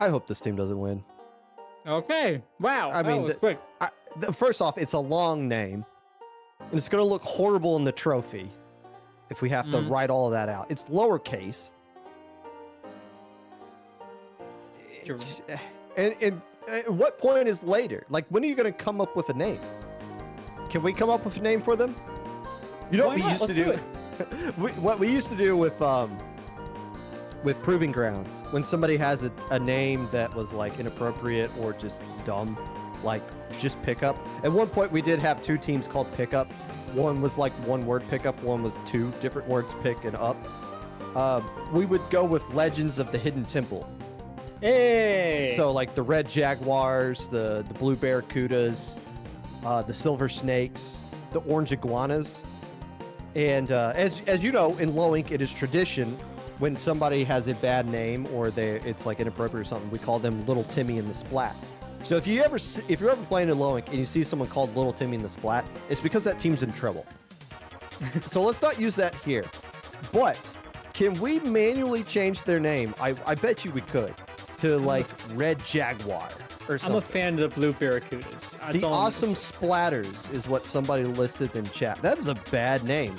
I hope this team doesn't win. Okay. Wow. I mean, that was quick. First off, it's a long name. And it's going to look horrible in the trophy if we have to write all of that out. It's lowercase. Sure. And what point is later? Like, when are you going to come up with a name? Can we come up with a name for them? You know what we used to do? What we used to do with Proving Grounds, when somebody has a name that was like inappropriate or just dumb, like just Pickup. At one point, we did have two teams called Pickup. One was like one word pickup, one was two different words pick and up. We would go with Legends of the Hidden Temple. Hey! So like the red jaguars, the blue barracudas, the silver snakes, the orange iguanas. And as you know, in Low Ink, it is tradition when somebody has a bad name or it's like inappropriate or something, we call them Little Timmy and the Splat. So if you're ever playing in Low Ink and you see someone called Little Timmy and the Splat, it's because that team's in trouble. So let's not use that here. But can we manually change their name? I bet you we could to like Red Jaguar or something. I'm a fan of the blue barracudas. The Awesome Splatters is what somebody listed in chat. That is a bad name.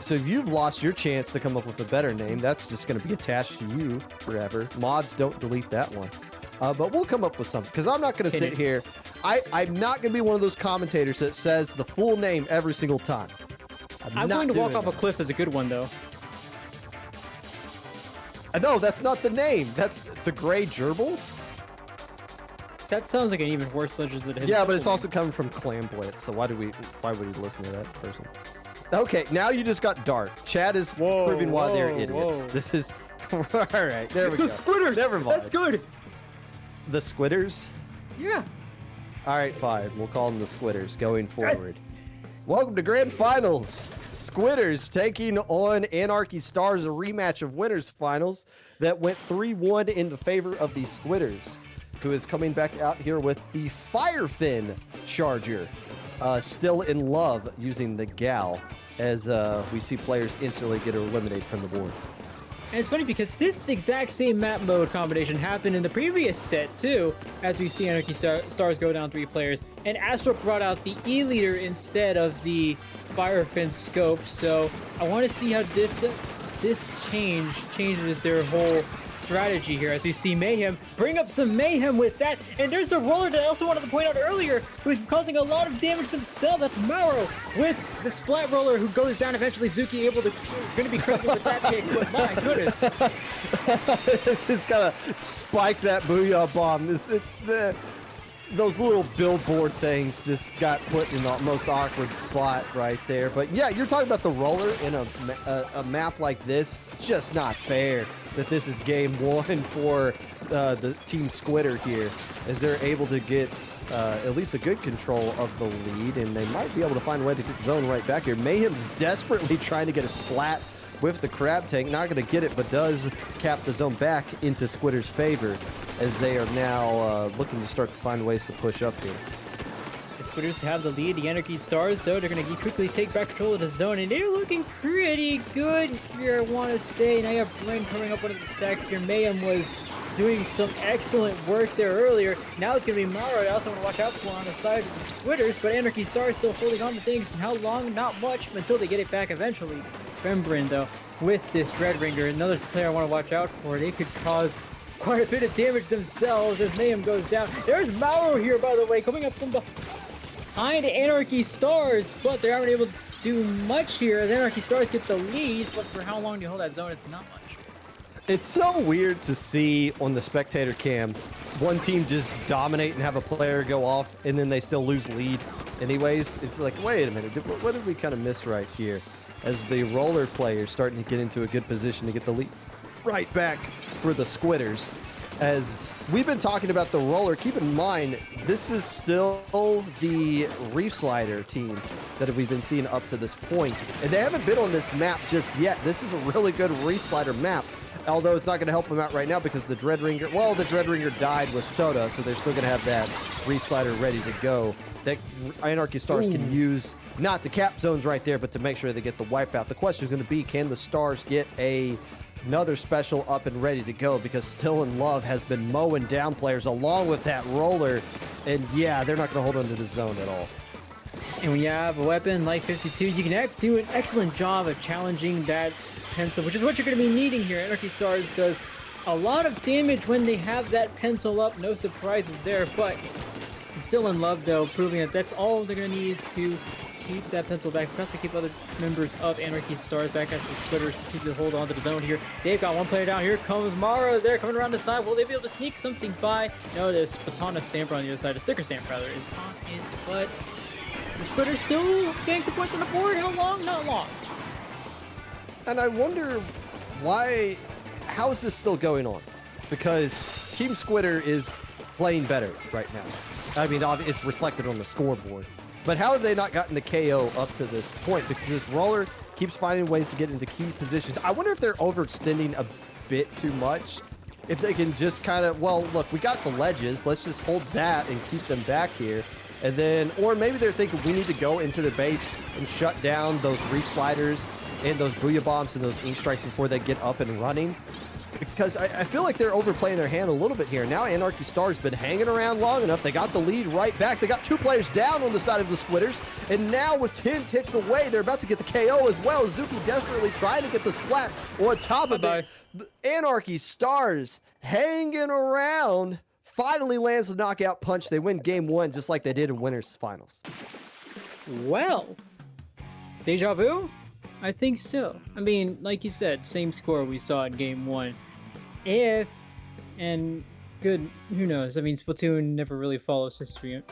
So if you've lost your chance to come up with a better name, that's just going to be attached to you forever. Mods, don't delete that one. But we'll come up with something, because I'm not going to sit here. I'm not going to be one of those commentators that says the full name every single time. I'm going to walk off a cliff is a good one, though. No, that's not the name. That's the Gray Gerbils. That sounds like an even worse Legends of the Hidden Yeah, but Temple it's also coming from Clan Blitz, so why would we listen to that person? Okay, now you just got dark. Chad is proving why they're idiots. This is... All right, there we go. The Squitters! Never mind. That's good! The Squitters? Yeah. All right, fine. We'll call them the Squitters going forward. Welcome to Grand Finals. Squitters taking on Anarchy Stars, a rematch of winners finals that went 3-1 in the favor of the Squitters, who is coming back out here with the Firefin Charger. Still in love using the Gal, as we see players instantly get eliminated from the board. And it's funny because this exact same map mode combination happened in the previous set too, as we see Anarchy Stars go down 3 players. And Astro brought out the E-Leader instead of the Firefin scope, so I want to see how this changes their whole strategy here, as we see Mayhem bring up some mayhem with that. And there's the roller that I also wanted to point out earlier, who's causing a lot of damage themselves. That's Mauro with the splat roller, who goes down. Eventually Zuki gonna be critical with that pick, but my goodness. This is gonna spike that Booyah Bomb. Those little billboard things just got put in the most awkward spot right there. But yeah, you're talking about the roller in a map like this. Just not fair that this is game 1 for the Team Squitter here, as they're able to get at least a good control of the lead, and they might be able to find a way to get zone right back here. Mayhem's desperately trying to get a splat with the crab tank. Not going to get it, but does cap the zone back into Squitter's favor, as they are now looking to start to find ways to push up here. The Squitters have the lead. The Anarchy Stars, though, they're going to quickly take back control of the zone, and they're looking pretty good here, I want to say. Now you have Bryn coming up one of the stacks here. Mayhem was doing some excellent work there earlier. Now it's going to be Mauro. I also want to watch out for on the side of the Squitters, but Anarchy Stars still holding on to things. And how long? Not much, until they get it back eventually. Fembryn, though, with this Dreadringer, another player I want to watch out for. They could cause quite a bit of damage themselves as Mayhem goes down. There's Mauro here, by the way, coming up from behind Anarchy Stars, but they aren't able to do much here as Anarchy Stars get the lead, but for how long do you hold that zone is not much. It's so weird to see on the spectator cam one team just dominate and have a player go off, and then they still lose lead anyways. It's like, wait a minute, what did we kind of miss right here? As the roller players starting to get into a good position to get the lead right back for the Squitters. As we've been talking about the roller, keep in mind, this is still the Reef Slider team that we've been seeing up to this point. And they haven't been on this map just yet. This is a really good Reef Slider map, although it's not going to help them out right now because the Dreadringer, well, the Dreadringer died with Soda, so they're still going to have that Reef Slider ready to go that Anarchy Stars can use, not to cap zones right there, but to make sure they get the wipeout. The question is going to be, can the Stars get a another special up and ready to go because Still in Love has been mowing down players along with that roller. And yeah, they're not going to hold onto the zone at all. And when you have a weapon like 52, you can do an excellent job of challenging that pencil, which is what you're going to be needing here. Anarchy Stars does a lot of damage when they have that pencil up. No surprises there, but Still in Love, though, proving that that's all they're going to need to keep that pencil back. Perhaps to keep other members of Anarchy Stars back as the Splitters continue to hold on to the zone here. They've got one player down. Here comes Mara. They're coming around the side. Will they be able to sneak something by? No, there's Platana Stamper on the other side. A sticker stamp, rather, is on its butt. The Splitters still getting some points on the board. How long? Not long. And I wonder why, how is this still going on? Because Team Squitter is playing better right now. I mean, it's reflected on the scoreboard. But how have they not gotten the KO up to this point? Because this roller keeps finding ways to get into key positions. I wonder if they're overextending a bit too much. If they can just kind of, well, look, we got the ledges. Let's just hold that and keep them back here. And then, or maybe they're thinking we need to go into their base and shut down those resliders and those booyah bombs and those ink strikes before they get up and running. Because I feel like they're overplaying their hand a little bit here. Now Anarchy Stars been hanging around long enough. They got the lead right back. They got 2 players down on the side of the Squitters. And now with 10 ticks away, they're about to get the KO as well. Zuki desperately trying to get the splat on top of it. Anarchy Stars hanging around. Finally lands the knockout punch. They win game 1 just like they did in Winners Finals. Well, deja vu? I think so. I mean, like you said, same score we saw in game 1. And good, who knows? I mean, Splatoon never really follows history,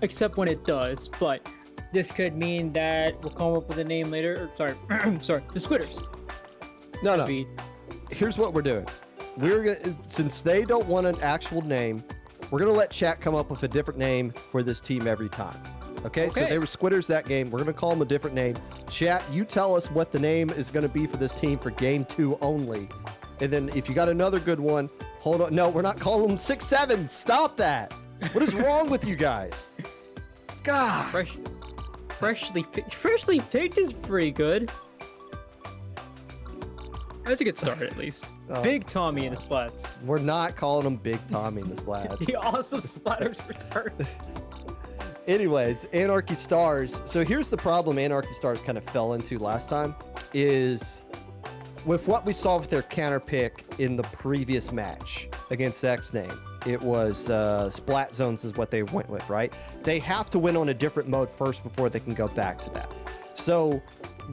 except when it does. But this could mean that we'll come up with a name later. Or, sorry, the Squitters. No. Here's what we're doing. We're gonna, since they don't want an actual name, we're gonna let chat come up with a different name for this team every time. Okay, so they were Squitters that game. We're going to call them a different name. Chat, you tell us what the name is going to be for this team for game 2 only. And then if you got another good one, hold on. No, we're not calling them 6-7. Stop that. What is wrong with you guys? God. Freshly picked is pretty good. That's a good start, at least. Big Tommy and the Splats. We're not calling them Big Tommy and the Splats. The awesome Splatters returns. Anyways, Anarchy Stars. So here's the problem Anarchy Stars kind of fell into last time is with what we saw with their counter pick in the previous match against X-Name. It was splat zones is what they went with, right? They have to win on a different mode first before they can go back to that. So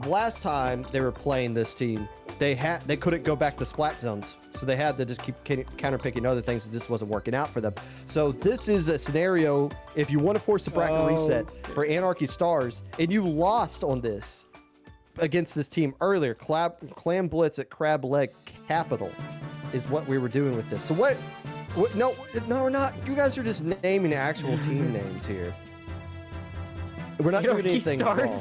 last time they were playing this team, they couldn't go back to splat zones. So they had to just keep counterpicking other things that just wasn't working out for them. So this is a scenario, if you want to force the bracket reset for Anarchy Stars, and you lost on this against this team earlier, Clam Blitz at Crab Leg Capital is what we were doing with this. So what no, we're not. You guys are just naming actual team names here. We're not doing anything wrong.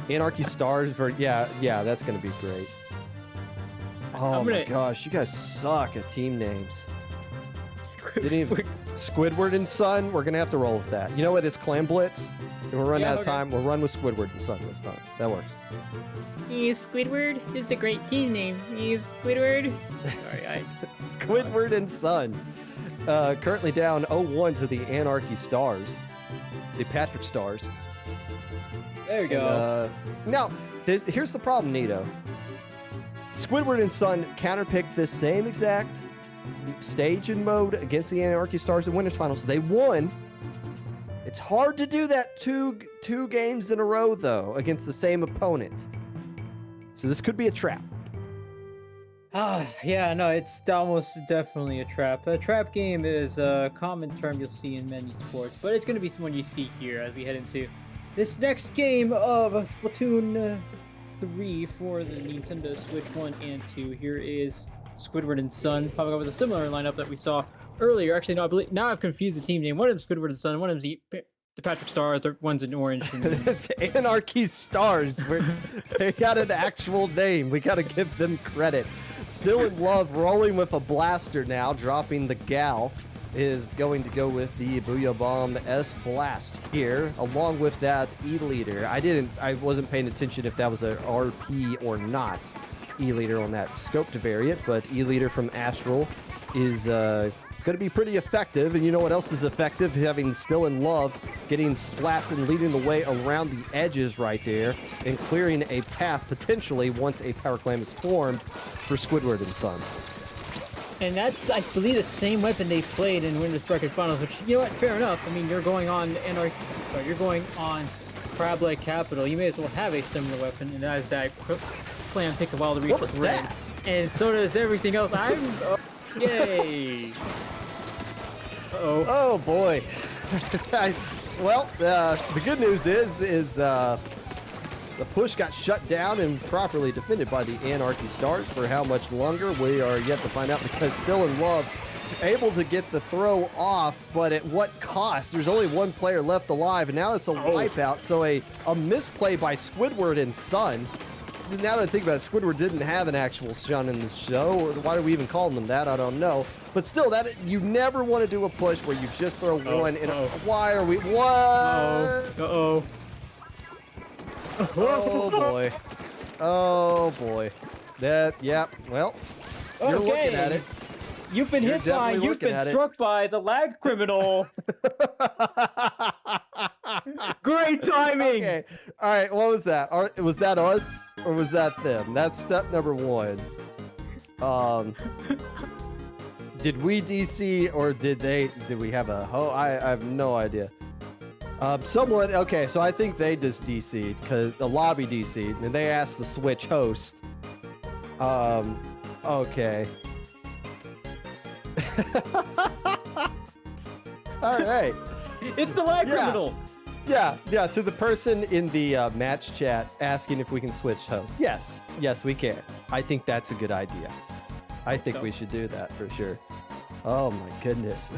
Anarchy Stars for, yeah, that's going to be great. Oh my gosh, you guys suck at team names. Squidward and Son, we're going to have to roll with that. You know what, it's Clam Blitz. And we're running out of time. We'll run with Squidward and Son this time. That works. He's Squidward. This is a great team name. He's Squidward. Sorry, Squidward and Son. Currently down 0-1 to the Anarchy Stars. The Patrick Stars. There you go. Now, here's the problem, Nito. Squidward and Son counterpicked this same exact stage and mode against the Anarchy Stars in Winners Finals. They won. It's hard to do that two games in a row, though, against the same opponent. So this could be a trap. Yeah, no, it's almost definitely a trap. A trap game is a common term you'll see in many sports, but it's going to be someone you see here as we head into this next game of Splatoon 3 for the Nintendo Switch 1 and 2. Here is Squidward and Son, popping up with a similar lineup that we saw earlier. Actually, no, I believe now I've confused the team name. One of them's Squidward and Son, one of them's the Patrick Stars, one's in orange. It's Anarchy Stars. They got an actual name. We got to give them credit. Still in Love, rolling with a blaster now, dropping the gal. Is going to go with the Booyah Bomb S Blast here, along with that E-Leader. I wasn't paying attention if that was a RP or not. E-Leader on that scoped variant, but E-Leader from Astral is going to be pretty effective. And you know what else is effective? Having Still in Love, getting splats and leading the way around the edges right there, and clearing a path potentially once a Power Clam is formed for Squidward and Son. And that's, I believe, the same weapon they played in Winners Bracket Finals, which, you know what, fair enough. I mean, you're going on you're going on Crab-like Capital. You may as well have a similar weapon, and as that clam takes a while to reach the ring. And so does everything else. Yay! Uh-oh. Oh boy. Well, the good news is the push got shut down and properly defended by the Anarchy Stars. For how much longer, we are yet to find out, because Still in Love able to get the throw off, but at what cost? There's only one player left alive, and now it's a wipeout. So a misplay by Squidward and Son. Now that I think about it, Squidward didn't have an actual son in this show. Why are we even calling them that? I don't know. But still, that you never want to do a push where you just throw one in. Why are we? What? Uh-oh. Oh boy. Oh boy. Yeah. Well, you're looking at it. You've been hit by. You've been struck by the lag criminal. Great timing. Okay. All right. What was that? Was that us or was that them? That's step number one. Did we DC or did we have a I have no idea. Someone, okay, so I think they just DC'd because the lobby DC'd and they asked to switch host. Okay. All right. It's the lag criminal. Yeah, to the person in the match chat asking if we can switch hosts. Yes, we can. I think that's a good idea. I think we should do that for sure. Oh my goodness.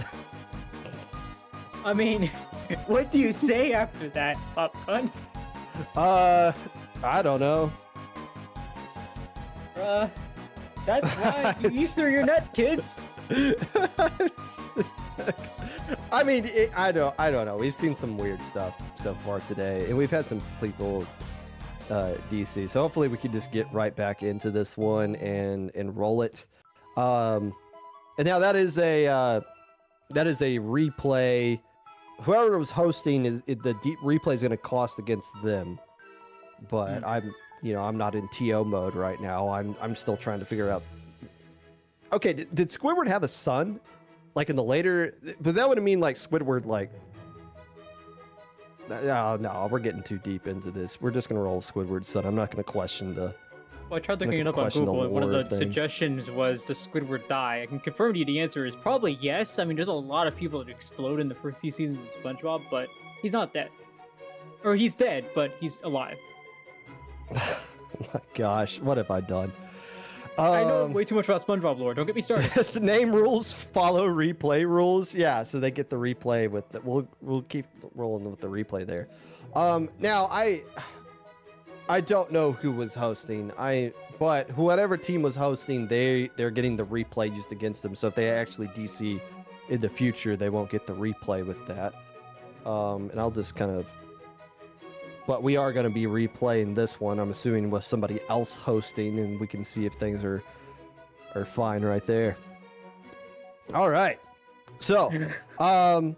I mean, what do you say after that, Popcorn? I don't know. That's why you threw your net, kids. I mean, I don't know. We've seen some weird stuff so far today, and we've had some people DC. So hopefully we can just get right back into this one and roll it. And now that is a replay. Whoever was hosting the replay is going to cost against them, but I'm not in TO mode right now. I'm still trying to figure out. Okay, did Squidward have a son? Like in the later, but that would mean like Squidward, like. No, we're getting too deep into this. We're just gonna roll Squidward's son. I'm not gonna question the. Well, I tried looking it up on Google, and one of the suggestions was, does Squidward die? I can confirm to you the answer is probably yes. I mean, there's a lot of people that explode in the first few seasons of SpongeBob, but he's not dead. Or he's dead, but he's alive. Oh my gosh, what have I done? I know way too much about SpongeBob lore. Don't get me started. Name rules follow replay rules. Yeah, so they get the replay with the, we'll keep rolling with the replay there. Now I don't know who was hosting. But whatever team was hosting, they're getting the replay used against them. So if they actually DC in the future, they won't get the replay with that. And I'll just kind of. But we are going to be replaying this one, I'm assuming, with somebody else hosting, and we can see if things are fine right there. All right. So, I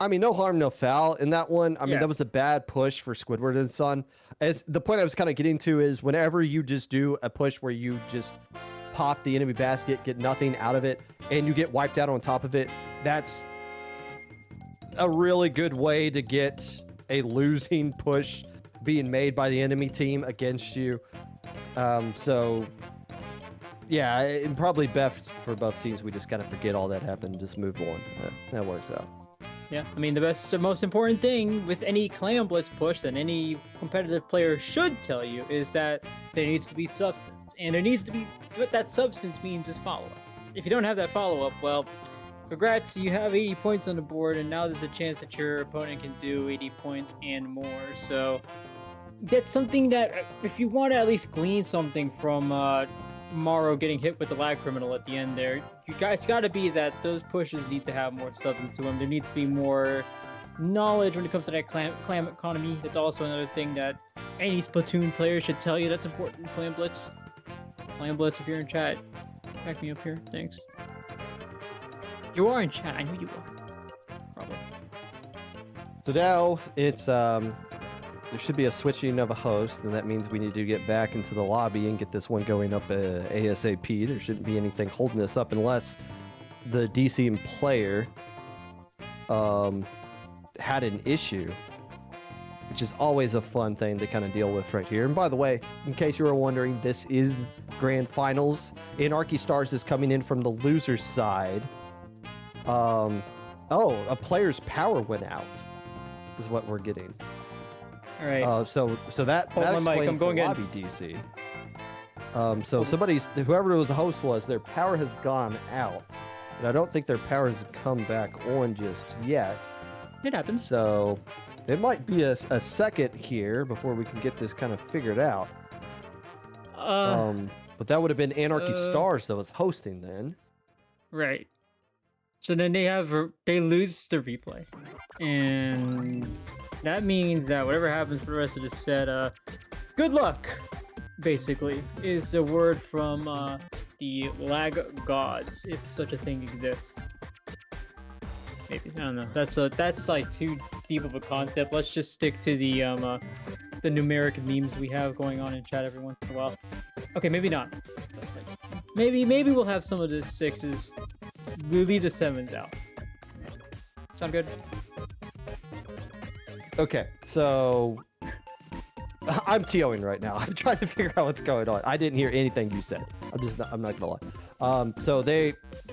mean, no harm, no foul in that one. I mean, that was a bad push for Squidward and Son. As the point I was kind of getting to is whenever you just do a push where you just pop the enemy basket, get nothing out of it, and you get wiped out on top of it, that's a really good way to get a losing push being made by the enemy team against you. So yeah, and probably best for both teams, we just kind of forget all that happened, just move on. That works out. Yeah, I mean, the most important thing with any Clam Blitz push that any competitive player should tell you is that there needs to be substance, and there needs to be, what that substance means is follow-up. If you don't have that follow-up, well, congrats, you have 80 points on the board, and now there's a chance that your opponent can do 80 points and more. So that's something that, if you want to at least glean something from Morrow getting hit with the lag criminal at the end there, you guys got to be that those pushes need to have more substance to them. There needs to be more knowledge when it comes to that clam economy. That's also another thing that any Splatoon player should tell you that's important in Clam Blitz. Flame Blitz if you're in chat. Back me up here, thanks. You are in chat, I knew you were. Probably. So now it's there should be a switching of a host, and that means we need to get back into the lobby and get this one going up ASAP. There shouldn't be anything holding us up unless the DC player had an issue, which is always a fun thing to kind of deal with right here. And by the way, in case you were wondering, this is Grand Finals. Anarchy Stars is coming in from the loser's side. Oh, a player's power went out is what we're getting. All right. So that explains the lobby DC. So whoever the host was, their power has gone out. And I don't think their power has come back on just yet. It happens. So it might be a second here before we can get this kind of figured out. But that would have been Anarchy Stars that was hosting then. Right. So then they lose the replay. And that means that whatever happens for the rest of the set, good luck, basically, is the word from the lag gods, if such a thing exists. Maybe, I don't know. That's like too deep of a concept. Let's just stick to the numeric memes we have going on in chat every once in a while. Okay, maybe not. Maybe we'll have some of the 6s. We'll leave the 7s out. Sound good? Okay, so I'm TOing right now. I'm trying to figure out what's going on. I didn't hear anything you said. I'm not gonna lie. So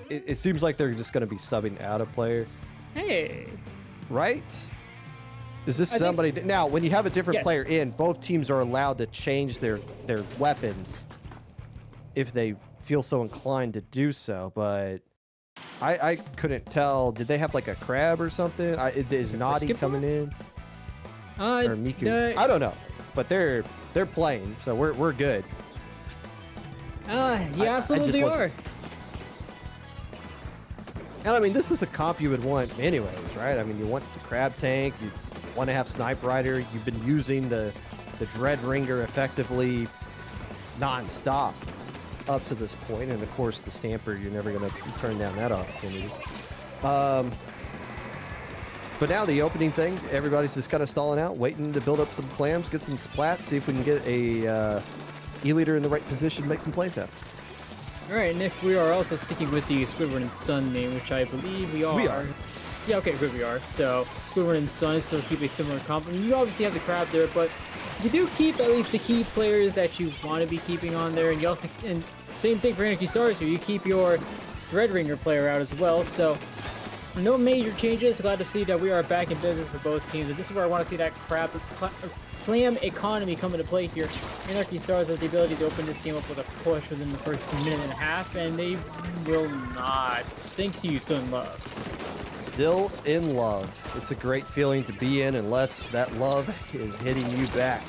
it seems like they're just gonna be subbing out a player. Hey. Right? Is this somebody? Now, when you have a different player in, both teams are allowed to change their weapons if they feel so inclined to do so, but I couldn't tell. Did they have like a crab or something? Is Naughty coming in? Or Miku? I don't know, but they're playing, so we're good. You absolutely are. And I mean, this is a comp you would want anyways, right? I mean, you want the crab tank, you want to have Snipe Rider. You've been using the Dread Ringer effectively non-stop up to this point, and of course the Stamper, you're never going to turn down that opportunity. But now the opening thing, everybody's just kind of stalling out, waiting to build up some clams, get some splats, see if we can get a E-leader in the right position, make some plays happen. Alright, and if we are also sticking with the Squidward and Sun name, which I believe we are. We are. Yeah, okay, good, we are. So, Squidward and Sun still keep a similar comp. I mean, you obviously have the crab there, but you do keep at least the key players that you want to be keeping on there, and you also, and same thing for Anarchy Stars here, you keep your Dread Ringer player out as well, so no major changes. Glad to see that we are back in business for both teams, and this is where I want to see that clam economy come into play here. Anarchy Stars has the ability to open this game up with a push within the first minute and a half, and they will not. Stinks you still in love. Still in love. It's a great feeling to be in unless that love is hitting you back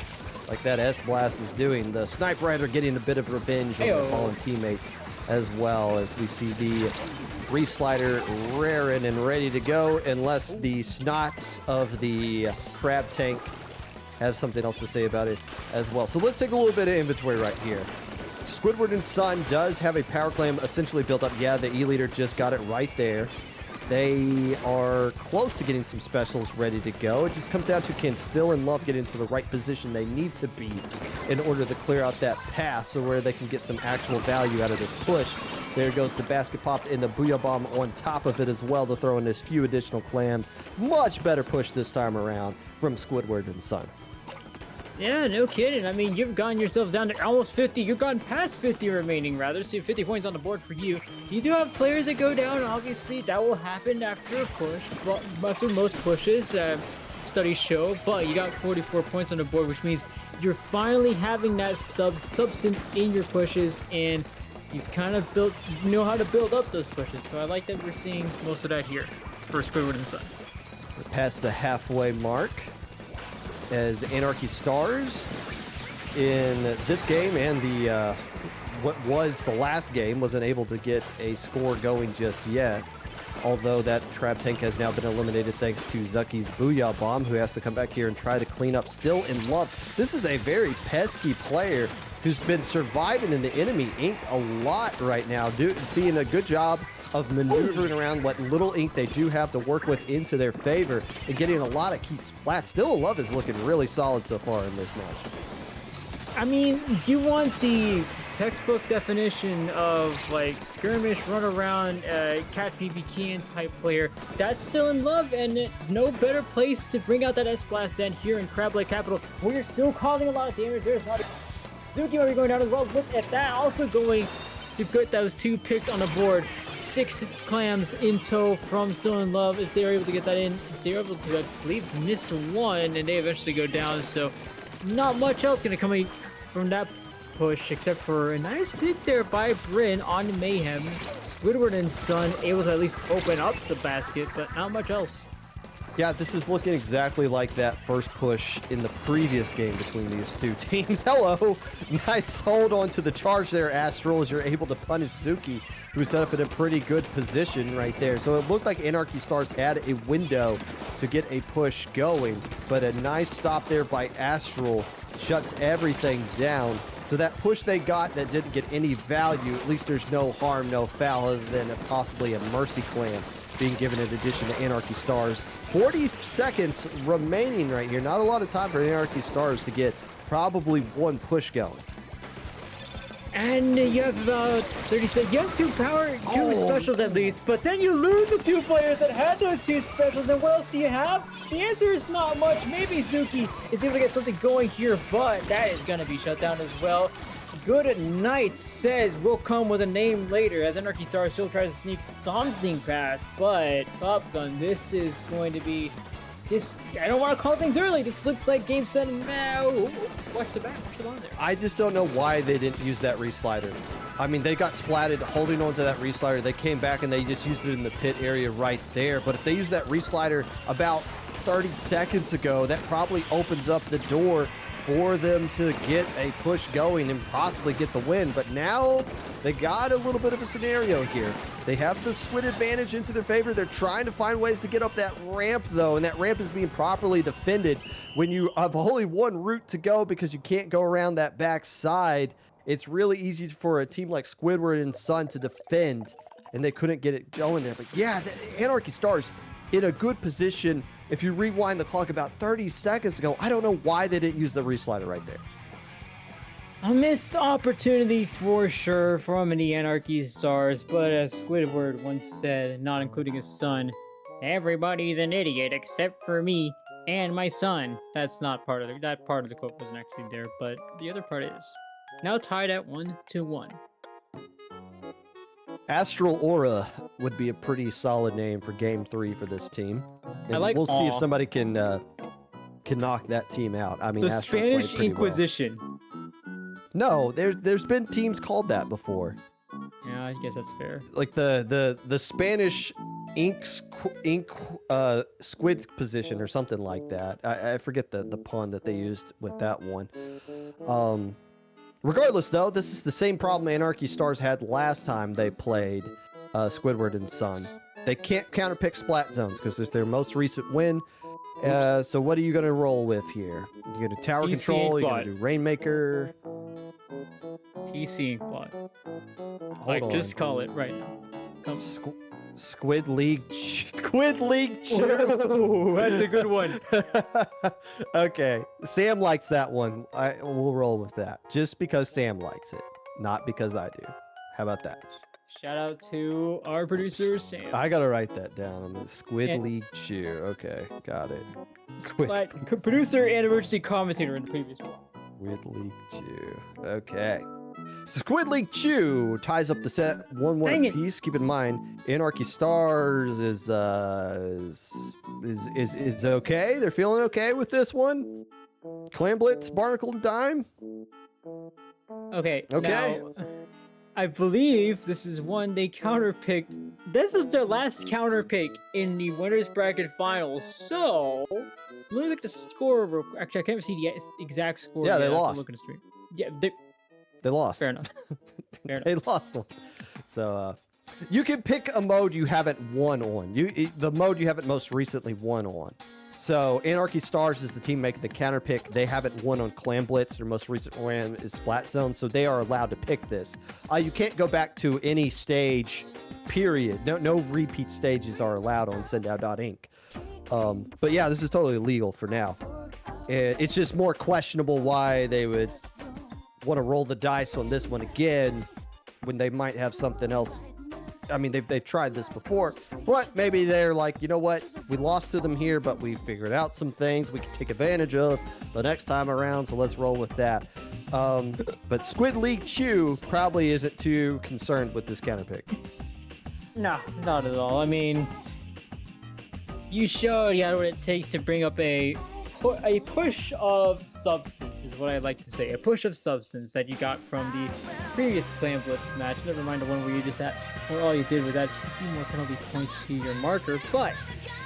like that S-Blast is doing. The Snipe Rider getting a bit of revenge on the fallen teammate as well, as we see the Reef Slider raring and ready to go, unless the snots of the Crab Tank have something else to say about it as well. So let's take a little bit of inventory right here. Squidward and Sun does have a power clam essentially built up. Yeah, the E-Leader just got it right there. They are close to getting some specials ready to go. It just comes down to can Still and Love get into the right position they need to be in order to clear out that path, so where they can get some actual value out of this push. There goes the basket pop and the Booyah Bomb on top of it as well to throw in this few additional clams. Much better push this time around from Squidward and Sun. Yeah, no kidding. I mean, you've gotten yourselves down to almost 50. You've gotten past 50 remaining, rather. So 50 points on the board for you. You do have players that go down. Obviously, that will happen after a push. Well, after most pushes, studies show. But you got 44 points on the board, which means you're finally having that substance in your pushes, and you've kind of know how to build up those pushes. So I like that we're seeing most of that here for Squidward and Sun. We're past the halfway mark, as Anarchy Stars in this game and the what was the last game wasn't able to get a score going just yet, although that Crab Tank has now been eliminated thanks to Zucky's Booyah Bomb, who has to come back here and try to clean up Still in Love. This is a very pesky player who's been surviving in the enemy ink a lot right now, being a good job of maneuvering around what little ink they do have to work with into their favor and getting a lot of key splats. Still Love is looking really solid so far in this match. I mean, you want the textbook definition of like skirmish, run around, cat PvP type player. That's still in Love, and no better place to bring out that S-Blast than here in Crab Lake Capital, where you're still causing a lot of damage. There's not a Suzuki might be going down as well. Look at that, also going to get those 2 picks on the board. 6 clams in tow from Still in Love. If they're able to get that in, they're able to, I believe, miss 1, and they eventually go down. So not much else going to come from that push, except for a nice pick there by Bryn on Mayhem. Squidward and Sun able to at least open up the basket, but not much else. Yeah, this is looking exactly like that first push in the previous game between these two teams. Hello! Nice hold on to the charge there, Astral, as you're able to punish Suki, who set up in a pretty good position right there. So it looked like Anarchy Stars had a window to get a push going, but a nice stop there by Astral shuts everything down. So that push they got that didn't get any value, at least there's no harm, no foul, other than possibly a Mercy Clan being given in addition to Anarchy Stars. 40 seconds remaining right here. Not a lot of time for Anarchy Stars to get probably 1 push going. And you have about 30 seconds. You have 2 specials at least, but then you lose the 2 players that had those 2 specials. And what else do you have? The answer is not much. Maybe Zuki is able to get something going here, but that is going to be shut down as well. Good Night says will come with a name later, as Anarchy Star still tries to sneak something past, but Top Gun, this is going to be this. I don't want to call things early. This looks like game set now. Watch the back, watch the ball there. I just don't know why they didn't use that reslider. I mean, they got splatted holding on to that reslider. They came back and they just used it in the pit area right there. But if they used that reslider about 30 seconds ago, that probably opens up the door for them to get a push going and possibly get the win. But now they got a little bit of a scenario here. They have the squid advantage into their favor. They're trying to find ways to get up that ramp, though, and that ramp is being properly defended. When you have only 1 route to go because you can't go around that back side, it's really easy for a team like Squidward and Sun to defend, and they couldn't get it going there. But yeah, the Anarchy Stars in a good position. If you rewind the clock about 30 seconds ago, I don't know why they didn't use the reslider right there. A missed opportunity for sure from the Anarchy Stars, but as Squidward once said, not including his son, everybody's an idiot except for me and my son. That's not part of the, that part of the quote wasn't actually there, but the other part is. Now tied at 1-1. Astral Aura would be a pretty solid name for Game 3 for this team. And I like we'll see if somebody can knock that team out. I mean, the Astral Spanish played Inquisition. well. No, there's been teams called that before. Yeah, I guess that's fair. Like the Spanish ink squid position or something like that. I forget the pun that they used with that one. Regardless, though, this is the same problem Anarchy Stars had last time they played Squidward and Sun. They can't counterpick splat zones because it's their most recent win. So what are you going to roll with here? You're going to tower PC control, you're going Inkbot. to do Rainmaker. PC Inkbot. Hold Like, on. just call it right now. Come. Squid League. Squid League. Ooh, that's a good one. Okay, Sam likes that one. We'll roll with that just because Sam likes it, not because I do. How about that? Shout out to our producer, Sam. I gotta write that down. Squid And- League Chew. Okay, got it. Squid, But producer and emergency commentator in the previous one. Squid League Chew. Okay. Squid League Chew ties up the set 1-1 Dang it. apiece. Keep in mind, Anarchy Stars is okay. They're feeling okay with this one. Clam Blitz, Barnacle, and Dime. Okay. Okay. Now, I believe this is one they counterpicked. This is their last counterpick in the winners bracket finals. So, let me look at the score. Actually, I can't see the exact score. Yeah, yet. they I have to lost. Look at the stream. Yeah, They lost. fair enough. Fair enough. They lost one. So you can pick a mode you haven't won on. The mode you haven't most recently won on. So Anarchy Stars is the team making the counter pick. They haven't won on Clan Blitz. Their most recent win is Splat Zone, so they are allowed to pick this. You can't go back to any stage, period. No repeat stages are allowed on Sendow.inc. But yeah, this is totally legal for now. It's just more questionable why they would want to roll the dice on this one again when they might have something else. I mean, they've tried this before, but maybe they're like, you know what? We lost to them here, but we figured out some things we can take advantage of the next time around, so let's roll with that. But Squid League Chew probably isn't too concerned with this counter pick. No, not at all. I mean, you showed you had what it takes to bring up a push of substance, is what I like to say. A push of substance that you got from the previous Clan Blitz match. Never mind the one where you just had, where all you did was add just a few more penalty points to your marker. But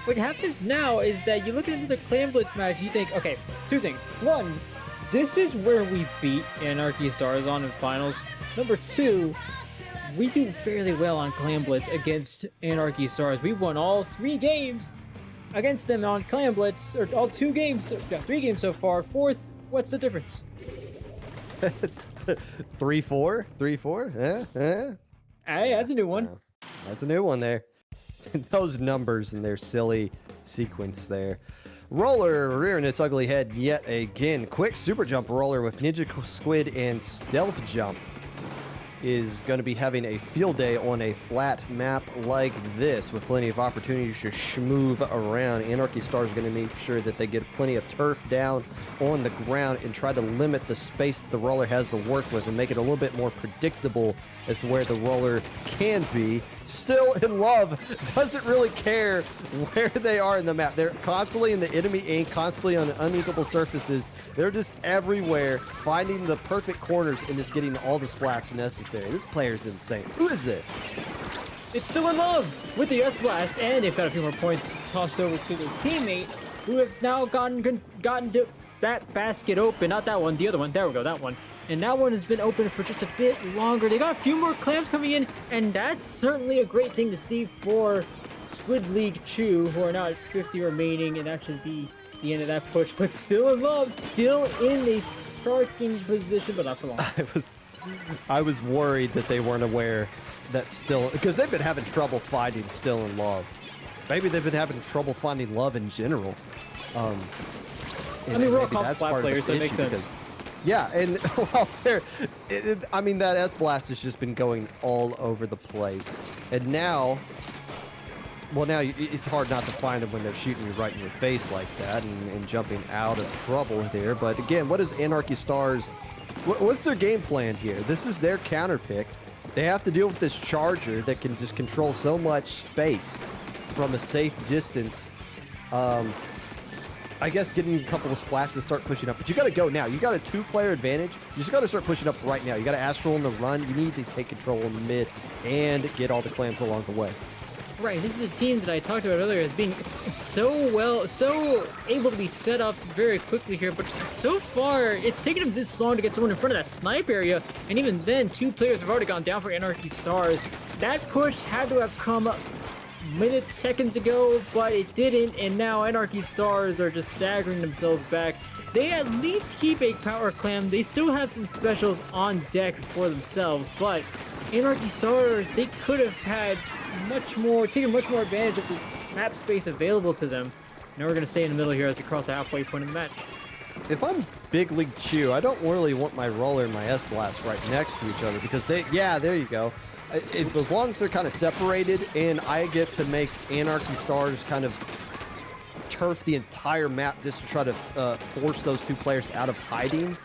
what happens now is that you look into the Clan Blitz match, you think, okay, two things. One, this is where we beat Anarchy Stars on in finals. Number two, we do fairly well on Clan Blitz against Anarchy Stars. We won all 3 games against them on Clan Blitz, or all 2 games, 3 games so far. Fourth, what's the difference? 3-4? 3-4? Yeah. Hey, that's a new one. That's a new one there. Those numbers and their silly sequence there. Roller rearing its ugly head yet again. Quick super jump roller with Ninja Squid and Stealth Jump is going to be having a field day on a flat map like this with plenty of opportunities to schmoove around. Anarchy Stars are going to make sure that they get plenty of turf down on the ground and try to limit the space that the roller has to work with and make it a little bit more predictable as to where the roller can be. Still in love, doesn't really care where they are in the map. They're constantly in the enemy ink, constantly on unequal surfaces. They're just everywhere, finding the perfect corners and just getting all the splats necessary. This player's insane. Who is this? It's still in love with the S-Blast, and they've got a few more points tossed over to their teammate, who have now gotten to that basket open. Not that one, the other one. There we go, that one. And that one has been open for just a bit longer. They got a few more clams coming in, and that's certainly a great thing to see for Squid League Chew, who are now at 50 remaining, and that should be the end of that push. But still in love, still in a striking position, but not for long. I was worried that they weren't aware that still, because they've been having trouble finding still in love. Maybe they've been having trouble finding love in general. I mean, we're all comp splat players, so it makes sense. Because, yeah, and well, I mean, that S-Blast has just been going all over the place. And now, well, now it's hard not to find them when they're shooting you right in your face like that and jumping out of trouble there. But again, what is Anarchy Stars? What's their game plan here? This is their counter pick. They have to deal with this charger that can just control so much space from a safe distance. I guess getting a couple of splats to start pushing up, but you got to go now. You got a 2-player advantage. You just got to start pushing up right now. You got to Astral in the run. You need to take control in the mid and get all the clams along the way. Right, this is a team that I talked about earlier as being so able to be set up very quickly here, but so far it's taken them this long to get someone in front of that snipe area, and even then 2 players have already gone down for Anarchy Stars. That push had to have come minutes, seconds ago, but it didn't, and now Anarchy Stars are just staggering themselves back. They at least keep a power clam. They still have some specials on deck for themselves, but Anarchy Stars, they could have had taken much more advantage of the map space available to them. Now we're going to stay in the middle here as we cross the halfway point of the match. If I'm Big League Chew, I don't really want my roller and my S-Blast right next to each other because yeah, there you go. As long as they're kind of separated and I get to make Anarchy Stars kind of turf the entire map just to try to force those 2 players out of hiding.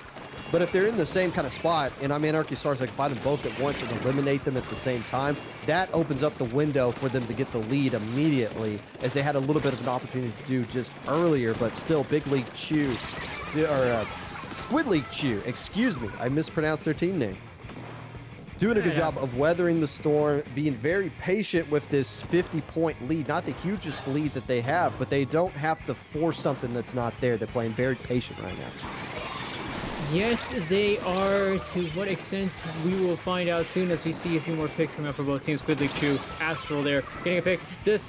But if they're in the same kind of spot and I'm Anarchy Stars, I can find them both at once and eliminate them at the same time. That opens up the window for them to get the lead immediately, as they had a little bit of an opportunity to do just earlier. But still, Big League Chew, or Squid League Chew, excuse me, I mispronounced their team name. Doing a good job of weathering the storm, being very patient with this 50-point lead. Not the hugest lead that they have, but they don't have to force something that's not there. They're playing very patient right now. Yes, they are. To what extent, we will find out soon as we see a few more picks coming up for both teams. Squidly Chew, Astral there, getting a pick. The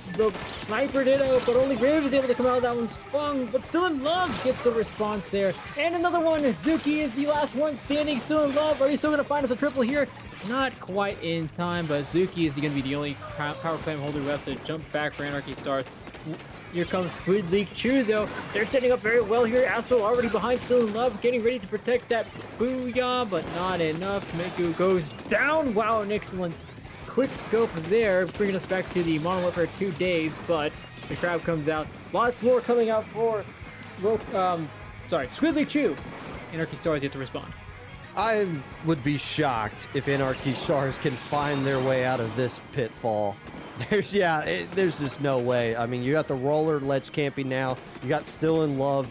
sniper ditto, but only Riv is able to come out. That one's Fung, but Still in Love gets the response there. And another one, Zuki is the last one standing. Still in Love. Are you still going to find us a triple here? Not quite in time, but Zuki is going to be the only power claim holder who has to jump back for Anarchy Stars. Here comes Squid League Chew, though. They're setting up very well here. Astro already behind, Still in Love, getting ready to protect that Booyah, but not enough. Meku goes down. Wow, an excellent quick scope there, bringing us back to the Modern Warfare 2 days, but the crowd comes out. Lots more coming out for, Squid League Chew. Anarchy Stars yet to respond. I would be shocked if Anarchy Stars can find their way out of this pitfall. There's just no way. I mean, you got the roller ledge camping now. You got Still in Love,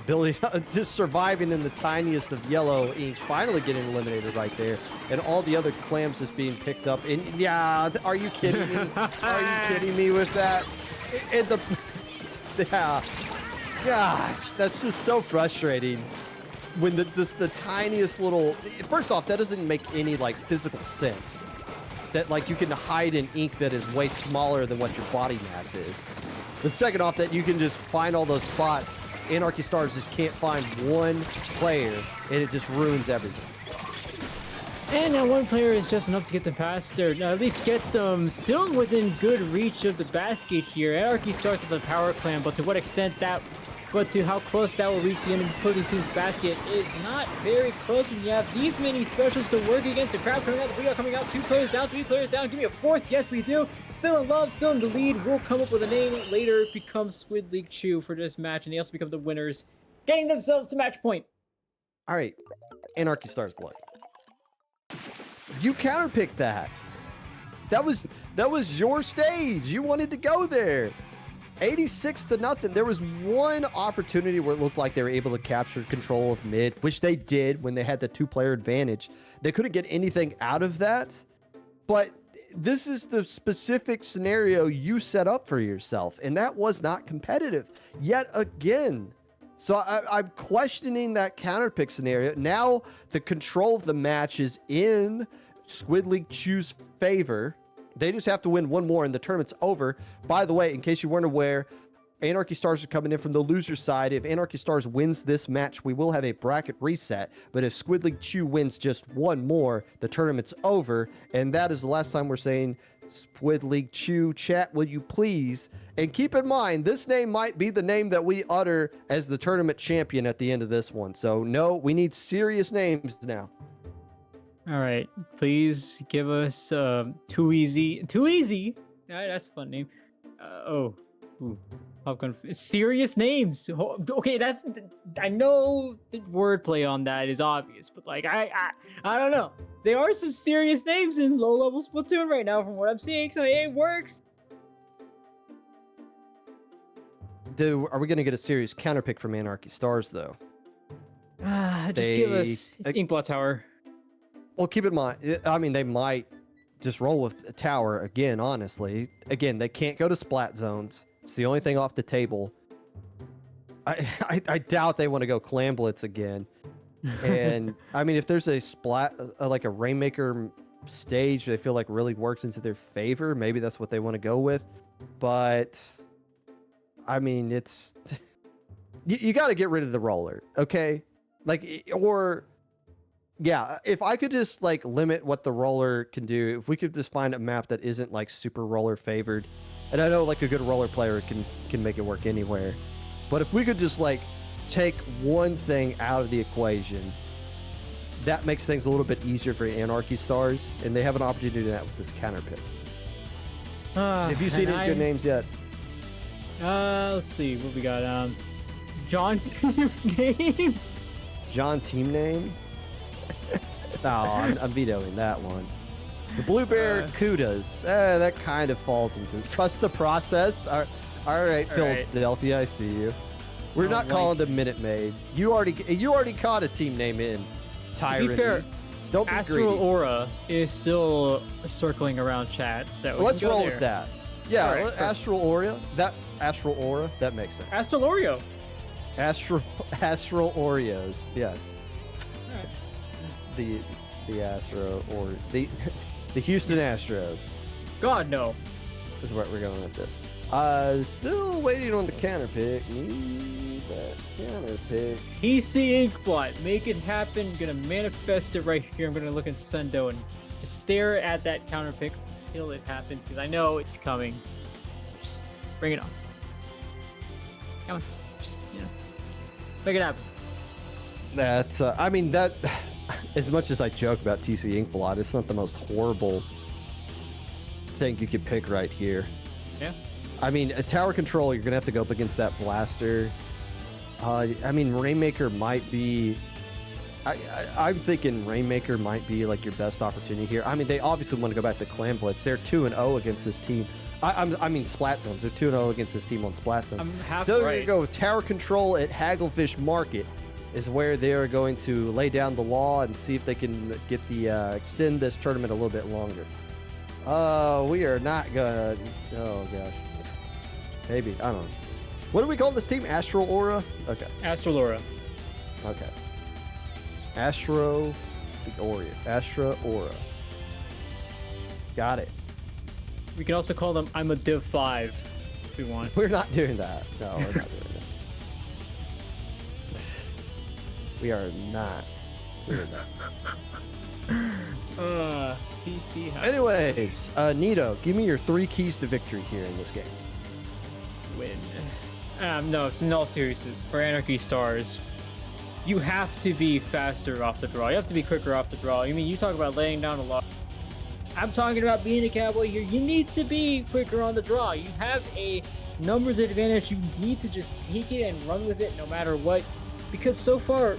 Billy just surviving in the tiniest of yellow ink, finally getting eliminated right there, and all the other clams just being picked up. And yeah, are you kidding me? Are you kidding me with that? And gosh, that's just so frustrating. When just the tiniest little, first off, that doesn't make any like physical sense. That like you can hide in ink that is way smaller than what your body mass is. But second off, that you can just find all those spots. Anarchy Stars just can't find one player, and it just ruins everything. And now one player is just enough to get them past, or at least get them still within good reach of the basket here. Anarchy Stars is a power clan, but to what extent that, but to how close that will reach the opposing team's basket is not very close when you have these many specials to work against. The crowd coming out, the video coming out, 2 players down, 3 players down. Give me a 4th, yes we do. Still in Love, still in the lead. We'll come up with a name later. It becomes Squid League Chew for this match, and they also become the winners, getting themselves to match point. All right, Anarchy Stars, look. You counterpicked that. That was your stage. You wanted to go there. 86-0. There was one opportunity where it looked like they were able to capture control of mid, which they did when they had the 2-player advantage. They couldn't get anything out of that, but this is the specific scenario you set up for yourself, and that was not competitive yet again. So I'm questioning that counterpick scenario. Now the control of the match is in Squid League Chew's favor. They just have to win one more and the tournament's over. By the way, in case you weren't aware, Anarchy Stars are coming in from the loser side. If Anarchy Stars wins this match, we will have a bracket reset. But if Squid League Chew wins just one more, the tournament's over. And that is the last time we're saying Squid League Chew. Chat, will you please? And keep in mind, this name might be the name that we utter as the tournament champion at the end of this one. So no, we need serious names now. All right, please give us Too Easy. Too Easy? Yeah, that's a fun name. Popcorn. Serious names. Okay, that's, I know the wordplay on that is obvious, but like I don't know. There are some serious names in low-level Splatoon right now from what I'm seeing, so it works. Are we gonna get a serious counterpick from Anarchy Stars though? Just give us Inkblot Tower. Well, keep in mind, I mean, they might just roll with a tower again, honestly. Again, they can't go to splat zones. It's the only thing off the table. I doubt they want to go Clam Blitz again. And, I mean, if there's a splat, like a Rainmaker stage they feel like really works into their favor, maybe that's what they want to go with. But, I mean, it's... you got to get rid of the roller, okay? Like, or... Yeah, if I could just like limit what the roller can do, if we could just find a map that isn't like super roller favored, and I know like a good roller player can make it work anywhere, but if we could just like take one thing out of the equation, that makes things a little bit easier for Anarchy Stars, and they have an opportunity to do that with this counter pick. Have you seen any good names yet? Let's see what we got. John name. John team name. No, I'm vetoing that one. The Blue Bear Kudas. That kind of falls into trust the process. All right, Philadelphia, I see you. We're not calling the Minute Maid. You already caught a team name in Tyrant. To be fair, don't be Astral greedy. Aura is still circling around chat, so let's roll with that. Yeah, right, Astral Aura. Astral Aura. That makes sense. Astral Oreo. Astral Oreos. Yes. The Astro or the the Houston Astros God, no. is what we're going with this. Still waiting on the counter pick. Need that counter pick. PC Inkblot, make it happen. Gonna manifest it right here. I'm gonna look at Sundo and just stare at that counter pick until it happens because I know it's coming. So just bring it on. Come on. Just, make it happen. That's I mean that as much as I joke about TC Inkblot, it's not the most horrible thing you could pick right here. Yeah. I mean, a tower control, you're gonna have to go up against that blaster. I mean, Rainmaker might be. I'm thinking Rainmaker might be like your best opportunity here. I mean, they obviously want to go back to Clan Blitz. They're 2-0 against this team. I mean, Splat Zones. They're 2-0 against this team on Splat Zones. I'm half so right. you're gonna go with tower control at Hagglefish Market is where they are going to lay down the law and see if they can get the extend this tournament a little bit longer. We are not gonna. Oh gosh, maybe I don't know. What do we call this team? Astral Aura. Okay. Astral Aura. Okay. Astro Aura. Got it. We can also call them I'm a Div 5 if we want. We're not doing that. No, we're not doing that. We are not doing that. PC. Anyways, Nito, give me your 3 keys to victory here in this game. Win. No, it's in all seriousness. For Anarchy Stars, you have to be faster off the draw. You have to be quicker off the draw. I mean, you talk about laying down a lot. I'm talking about being a cowboy here. You need to be quicker on the draw. You have a numbers advantage. You need to just take it and run with it no matter what. Because so far,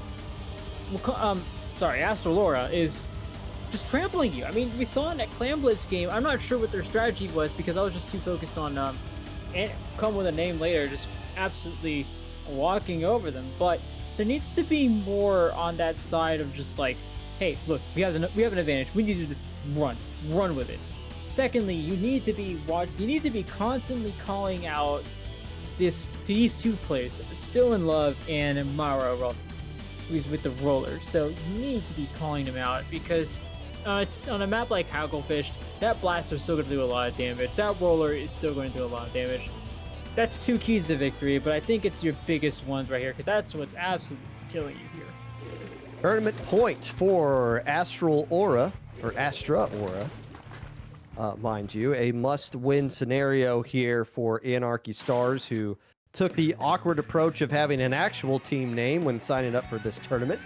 Astral Aura is just trampling you. I mean, we saw in that Clan Blitz game. I'm not sure what their strategy was because I was just too focused on and come with a name later, just absolutely walking over them. But there needs to be more on that side of just like, hey, look, we have an advantage. We need to run with it. Secondly, you need to be constantly calling out these 2 players, Still in Love and Mara Ross, who's with the roller. So you need to be calling them out because it's on a map like Hagglefish, that blaster is still going to do a lot of damage. That roller is still going to do a lot of damage. That's 2 keys to victory, but I think it's your biggest ones right here because that's what's absolutely killing you here. Tournament point for Astral Aura, or Astra Aura, mind you. A must-win scenario here for Anarchy Stars, who took the awkward approach of having an actual team name when signing up for this tournament.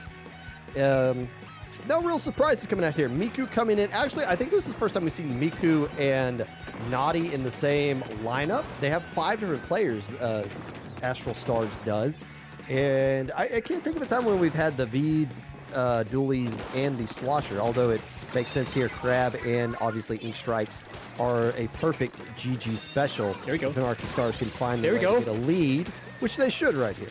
No real surprises coming out here. Miku coming in. Actually, I think this is the first time we've seen Miku and Naughty in the same lineup. They have 5 different players, Astral Stars does. And I can't think of a time when we've had the V Dualies and the Slosher, although it makes sense here. Crab and obviously Ink Strikes are a perfect GG special. There we go. If Anarchy Stars can find There we go. to get a lead, which they should right here.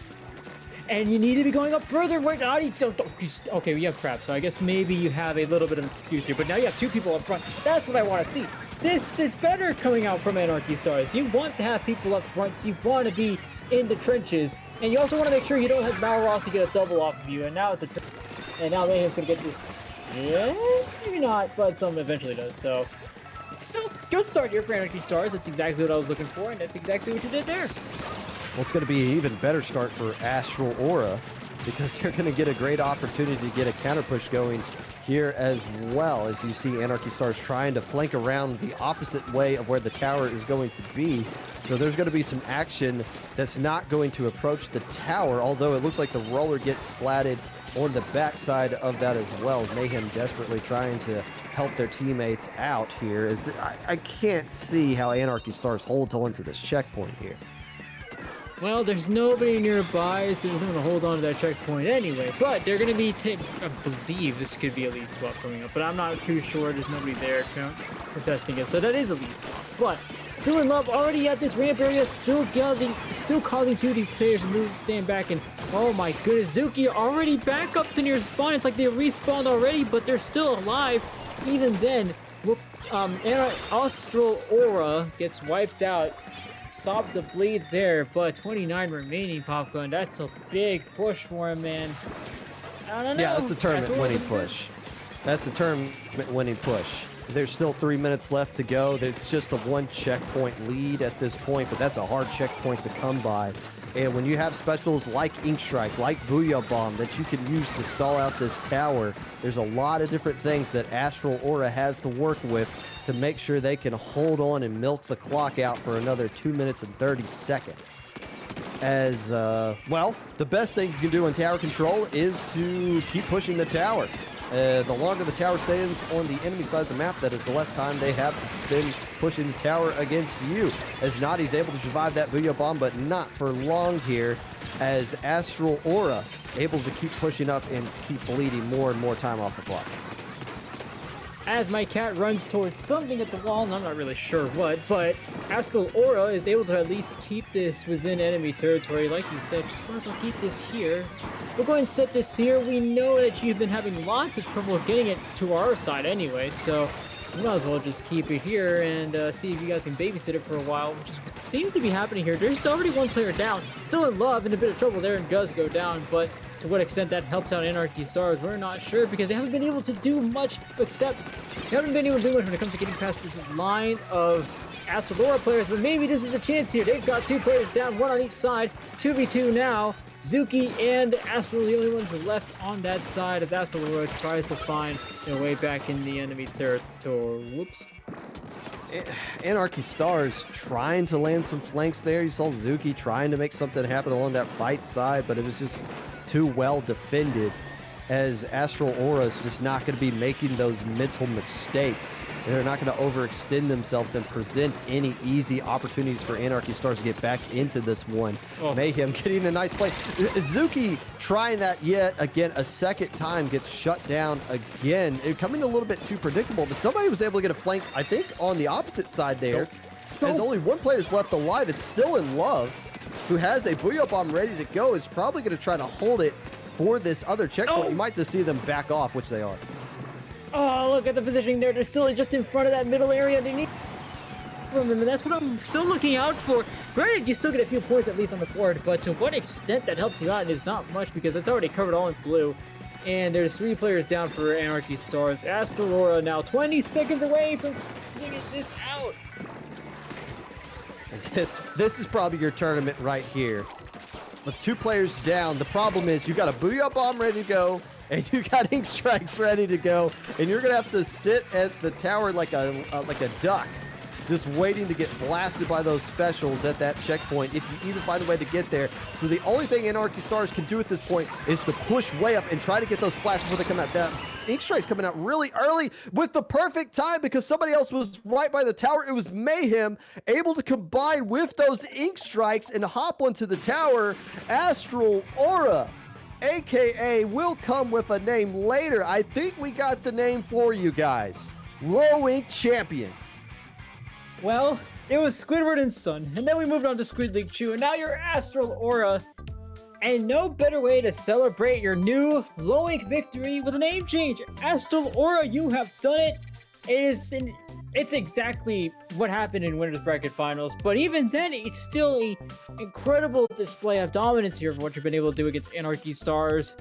And you need to be going up further. Wait, okay, we have Crab, so I guess maybe you have a little bit of an excuse here. But now you have 2 people up front. That's what I want to see. This is better coming out from Anarchy Stars. You want to have people up front. You want to be in the trenches. And you also want to make sure you don't have Malrossi get a double off of you. And now Mayhem's going to get this. Yeah, maybe not, but someone eventually does. So, still good start here for Anarchy Stars. That's exactly what I was looking for, and that's exactly what you did there. Well, it's going to be an even better start for Astral Aura because they're going to get a great opportunity to get a counter push going here as well, as you see Anarchy Stars trying to flank around the opposite way of where the tower is going to be. So there's going to be some action that's not going to approach the tower, although it looks like the roller gets splatted on the backside of that as well. Mayhem desperately trying to help their teammates out here. I can't see how Anarchy Stars holds on to this checkpoint here. Well, there's nobody nearby, so there's no one to hold on to that checkpoint anyway. But they're going to be, I believe this could be a lead swap coming up, but I'm not too sure. There's nobody there contesting it, so that is a lead swap. But Still in Love already at this ramp area, still causing 2 of these players to move, stand back, and oh my goodness, Zuki already back up to near spawn. It's like they respawned already, but they're still alive. Even then, Astral Aura gets wiped out. Stop the bleed there, but 29 remaining, Popgun. That's a big push for him, man. I don't know. Yeah, that's a tournament Astral winning Aura's push. That's a tournament winning push. There's still 3 minutes left to go. It's just a 1 checkpoint lead at this point, but that's a hard checkpoint to come by. And when you have specials like Ink Strike, like Booyah Bomb that you can use to stall out this tower, there's a lot of different things that Astral Aura has to work with to make sure they can hold on and milk the clock out for another 2 minutes and 30 seconds. As, well, the best thing you can do in tower control is to keep pushing the tower. The longer the tower stays on the enemy side of the map, that is the less time they have been pushing the tower against you. As Nadi's able to survive that Booyah Bomb, but not for long here, as Astral Aura able to keep pushing up and keep bleeding more and more time off the clock. As my cat runs towards something at the wall, and I'm not really sure what, but Astral Aura is able to at least keep this within enemy territory. Like you said, just might as well keep this here. We'll go ahead and set this here. We know that you've been having lots of trouble getting it to our side anyway, so we might as well just keep it here and see if you guys can babysit it for a while, which is what seems to be happening here. There's already one player down. Still in love, in a bit of trouble there, and does go down, but to what extent that helps out Anarchy Stars, we're not sure, because they haven't been able to do much except they haven't been able to do much when it comes to getting past this line of Astral Aura players, but maybe this is a chance here. They've got 2 players down, 1 on each side, 2v2 now. Zuki and Astral, the only ones left on that side, as Astral Aura tries to find their way back in the enemy territory. Whoops. Anarchy Stars trying to land some flanks there. You saw Zuki trying to make something happen along that right side, but it was just too well defended, as Astral Aura is just not going to be making those mental mistakes. They're not going to overextend themselves and present any easy opportunities for Anarchy Stars to get back into this one. Oh. Mayhem getting a nice play. Zuki trying that yet again a second time, gets shut down again. It coming a little bit too predictable, but somebody was able to get a flank, I think, on the opposite side there. As only one player's left alive. It's still in love, who has a Booyah Bomb ready to go, is probably going to try to hold it for this other checkpoint. You might just see them back off, which they are. Oh, look at the positioning there. They're still just in front of that middle area. They need from them, and that's what I'm still looking out for. Granted, you still get a few points at least on the board, but to what extent that helps you out is not much, because it's already covered all in blue. And there's 3 players down for Anarchy Stars. Astral Aura now 20 seconds away from figuring this out. And this is probably your tournament right here. With 2 players down, the problem is you got a Booyah Bomb ready to go, and you got Ink Strikes ready to go, and you're gonna have to sit at the tower like a duck, just waiting to get blasted by those specials at that checkpoint if you even find a way to get there. So the only thing Anarchy Stars can do at this point is to push way up and try to get those splashes before they come out. That Ink Strike's coming out really early with the perfect time, because somebody else was right by the tower. It was Mayhem able to combine with those Ink Strikes and hop onto the tower. Astral Aura, aka will come with a name later. I think we got the name for you guys. Low Ink Champions. Well, it was Squidward and Sun, and then we moved on to Squid League Chew, and now you're Astral Aura. And no better way to celebrate your new low ink victory with a name change. Astral Aura, you have done it. It's exactly what happened in Winners Bracket Finals, but even then, it's still an incredible display of dominance here for what you've been able to do against Anarchy Stars.